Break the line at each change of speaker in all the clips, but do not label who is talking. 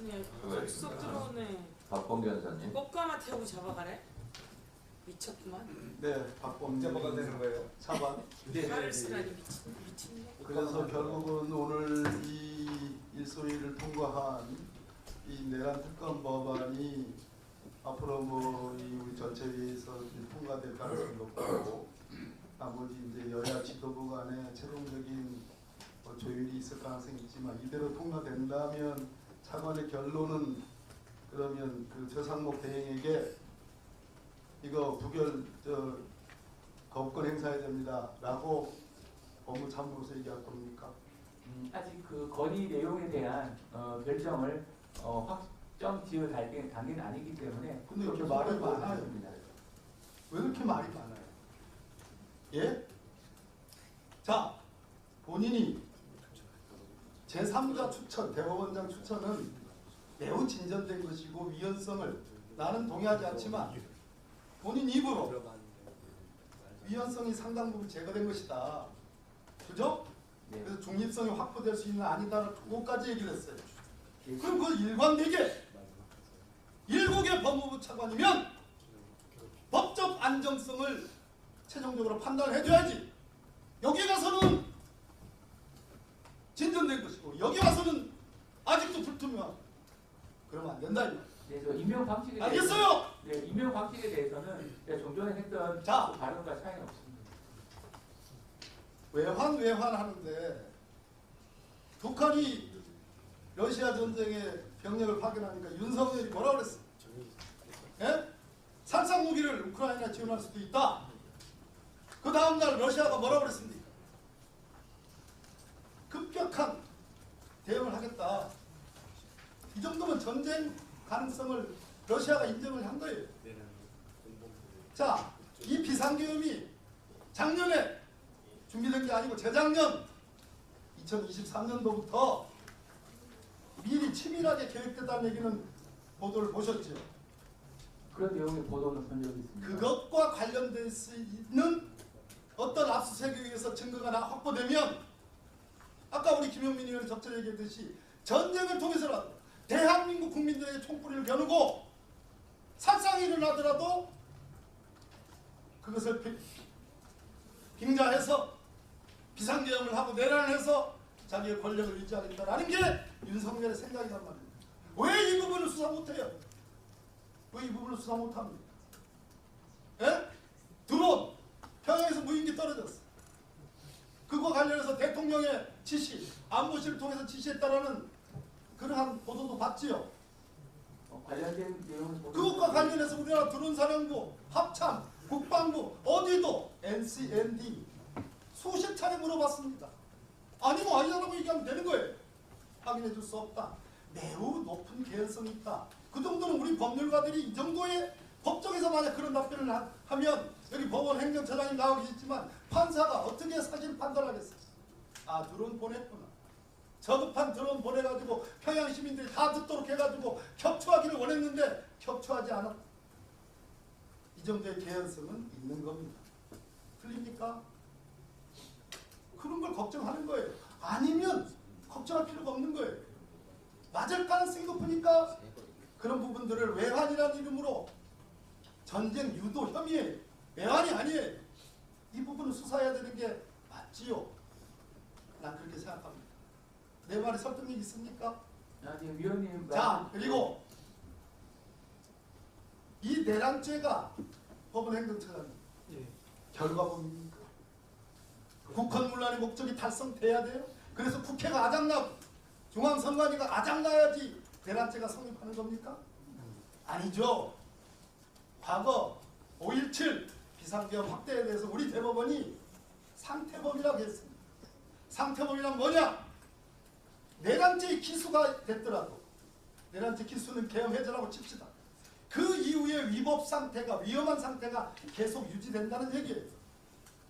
세상에 쏙 들어오네.
박범 변호사님.
꽃가마 태우고 잡아가래? 미쳤구만.
네, 박범
뭐가 되는 거예요?
차관.
말을 쓰라니 미친네.
그래서 결국은 오늘 이 일소위를 통과한 이 내란 특검 법안이 앞으로 이 우리 전체회의에서 통과될 가능성이 높고 나머지 이제 여야 지도부 간에 최종적인 조율이 있을 가능성이 있지만 이대로 통과된다면 차관의 결론은 그러면 그 최상목 대행에게 이거 부결 거부권 행사해야 됩니다라고 법무참모로서 얘기할 겁니까?
아직 그 건의 내용에 대한 결정을 확정 지을 단계는 아니기 때문에.
근데 이렇게 말이 많아요. 왜 이렇게 말이 많아요? 예? 자, 본인이 제3자 추천, 대법원장 추천은 매우 진전된 것이고 위헌성을 나는 동의하지 않지만 본인 입으로 위헌성이 상당 부분 제거된 것이다. 그죠?
네.
그래서 중립성이 확보될 수 있는 아니다는 그것까지 얘기를 했어요. 그럼 그 일관되게 일국의 법무부 차관이면 법적 안정성을 최종적으로 판단을 해줘야지. 여기 가서는 진전된 것이고 여기 와서는 아직도 불투명하고 그러면 안 된다.
네, 저 임명 방식에
알겠어요?
네, 임명 방식에 대해서는 제가 좀 전에 했던
자.
발언과 차이는 없습니다.
외환하는데 북한이 러시아 전쟁에 병력을 파견하니까 윤석열이 뭐라 그랬어? 예? 살상 무기를 우크라이나에 지원할 수도 있다. 그 다음날 러시아가 뭐라 그랬습니까? 급격한 대응을 하겠다. 이 정도면 전쟁 가능성을 러시아가 인정을 한 거예요. 자, 이 비상계엄이 작년에 준비된 게 아니고 재작년 2023년도부터 미리 치밀하게 계획됐다는 얘기는 보도를 보셨죠.
그런 내용의 보도는 본 적이 있습니다.
그것과 관련된 수 있는 어떤 압수수색에 의해서 증거가 확보되면 아까 우리 김영민 의원이 적절 얘기했듯이 전쟁을 통해서라도 대한민국 국민들의 총뿌리를 겨누고 살상이 일어나더라도 그것을 빙자해서 비상계엄을 하고 내란을 해서 자기의 권력을 유지하겠다라는 게 윤석열의 생각이란 말입니다. 왜 이 부분을 수사 못해요? 왜 이 부분을 수사 못합니까? 예? 드론 평양에서 무인기 떨어졌어. 그거 관련해서 대통령의 지시, 안보실을 통해서 지시했다라는 그러한 보도도 봤지요.
관련된 내용은
그것과 관련해서 우리나라 드론사령부, 합참, 국방부 어디도 NCND 수십 차례 물어봤습니다. 아니면 아니라고 얘기하면 되는 거예요. 확인해 줄 수 없다. 매우 높은 개연성이 있다. 그 정도는 우리 법률가들이 이 정도의 법정에서 만약 그런 답변을 하면 여기 법원 행정처장이 나오고 있지만 판사가 어떻게 사실 판단하겠어요? 아, 드론 보냈구나. 저급한 드론 보내가지고 평양 시민들이 다 듣도록 해가지고 격추하기를 원했는데 격추하지 않았다. 이 정도의 개연성은 있는 겁니다. 틀립니까? 그런 걸 걱정하는 거예요. 아니면 걱정할 필요가 없는 거예요. 맞을 가능성이 높으니까 그런 부분들을 외환이라는 이름으로 전쟁 유도 혐의예요. 외환이 아니에요. 이 부분을 수사해야 되는 게 맞지요. 난 그렇게 생각합니다. 내 말에 설득력 있습니까?
아니, 위원님.
자, 그리고 이 내란죄가 법원 행정처장님 결과범입니까? 국헌문란의 목적이 달성돼야 돼요? 그래서 국회가 아작나고 중앙선관위가 아작나야지 내란죄가 성립하는 겁니까? 아니죠. 과거 5.17 비상계엄 확대에 대해서 우리 대법원이 상태범이라고 했습니다. 상태범이란 뭐냐? 내란죄의 기수가 됐더라도 내란죄 기수는 계엄 해제라고 칩시다. 그 이후에 위법 상태가 위험한 상태가 계속 유지된다는 얘기예요.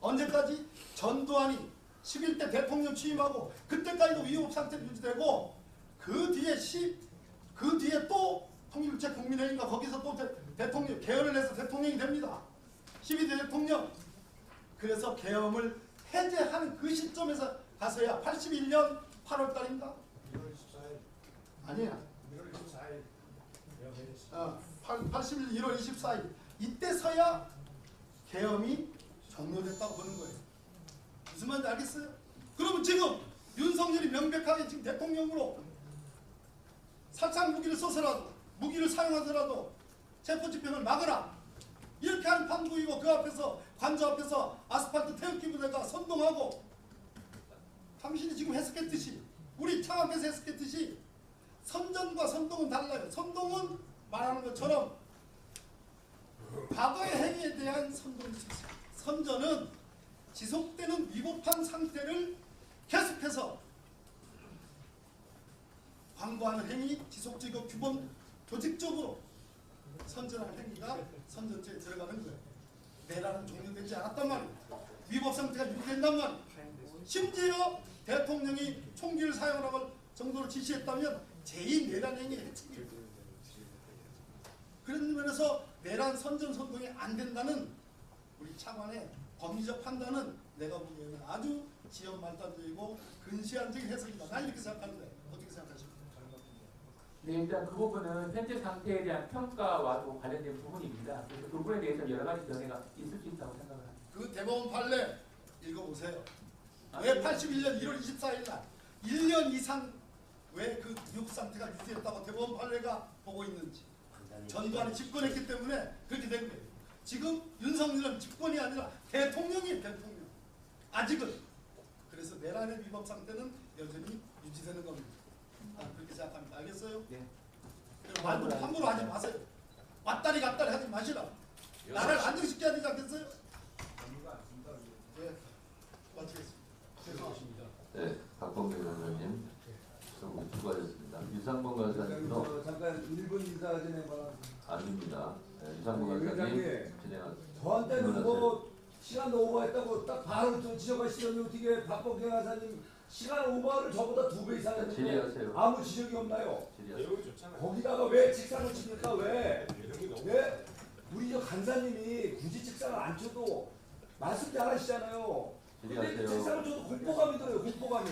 언제까지? 전두환이 11대 대통령 취임하고 그때까지도 위법 상태가 유지되고 그 뒤에 또 통일주체 국민회의인가 거기서 또 대통령 개헌을 해서 대통령이 됩니다. 12대 대통령. 그래서 계엄을 해제하는 그 시점에서 가서야 81년 8월 달인가? 아니야. 81 1월 24일 이때서야 계엄이 종료됐다고 보는 거예요. 무슨 말인지 알겠어요? 그러면 지금 윤석열이 명백하게 지금 대통령으로 살상 무기를 써서라도 무기를 사용하더라도 체포집행을 막으라 이렇게 한 판국이고 그 앞에서 관저 앞에서 아스팔트 태극기 부대가 선동하고 당신이 지금 해석했듯이 우리 창앞에서 해석했듯이 선전과 선동은 달라요. 선동은 말하는 것처럼 과거의 행위에 대한 선동이 있었어요. 선전은 지속되는 위법한 상태를 계속해서 광고하는 행위, 지속적이고 규범 조직적으로 선전하는 행위가 선전죄에 들어가는 거예요. 내란은 종료되지 않았단 말이에요. 위법 상태가 유지된단 말이에요. 심지어 대통령이 총기를 사용하라고 정도로 지시했다면 제2 내란 행위의 핵심이에요. 그런 면에서 내란 선전 선동이 안 된다는 우리 차관의 법리적 판단은 내가 보기에는 아주 지역 말단적이고 근시안적인 해석이다. 난 이렇게 생각하는데 어떻게 생각하십니까?
네, 일단 그 부분은 현재 상태에 대한 평가와도 관련된 부분입니다. 그래서 그 부분에 대해서 여러 가지 견해가 있을 수 있다고 생각을 합니다.
그 대법원 판례 읽어보세요. 왜 81년 1월 24일 날 1년 이상 왜 그 유급 상태가 유지했다고 대법원 판례가 보고 있는지 전두환이 집권했기 때문에 그렇게 된 거예요. 지금 윤석열은 집권이 아니라 대통령이에요. 대통령. 아직은. 그래서 내란의 위법 상태는 여전히 유지되는 겁니다. 그렇게 생각합니다. 알겠어요?
네.
말도 함부로 하지 마세요. 왔다리 갔다리 하지 마시라. 나를 안정시켜야 되지 않겠어요? 네. 마치겠습니다. 죄송합니다.
네, 박범계 변호사님 수고하셨습니다. 유상범 간사님도
잠깐 1분 인사 진행만
아닙니다. 네, 유상범 간사님 진행하세요.
저한테는 뭐 시간 오버했다고 딱 바로 저 지적하시더니 어떻게 박범계 간사님 시간 오버를 저보다 2배 이상 했는데
질의하세요.
아무 지적이 없나요?
질의하세요.
거기다가 왜 책상을 칩니까? 왜? 왜? 우리 저 간사님이 굳이 책상을 안 쳐도 말씀 잘 하시잖아요. 근데
질의하세요.
책상을 쳐도 공포감이 들어요. 공포감이.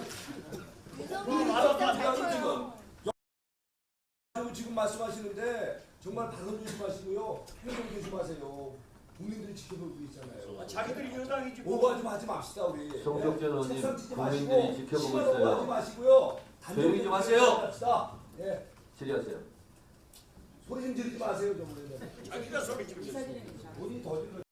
지금 말씀하시는데 정말 발언 조심하시고요. 행동 조심하세요. 국민들이 지켜보고 있잖아요.
자기들이 여당이지
오버 좀 하지 맙시다 우리.
송석준 의원님,
책상 치지
국민들이
마시고,
지켜보고
시간
있어요.
오버하지 마시고요.
조용히 좀 하세요.
합시다. 예.
질의하세요.
소리 좀 지르지 마세요 좀.
자기가 소리 지르고
이사진의 입장.
돈이 더 들어.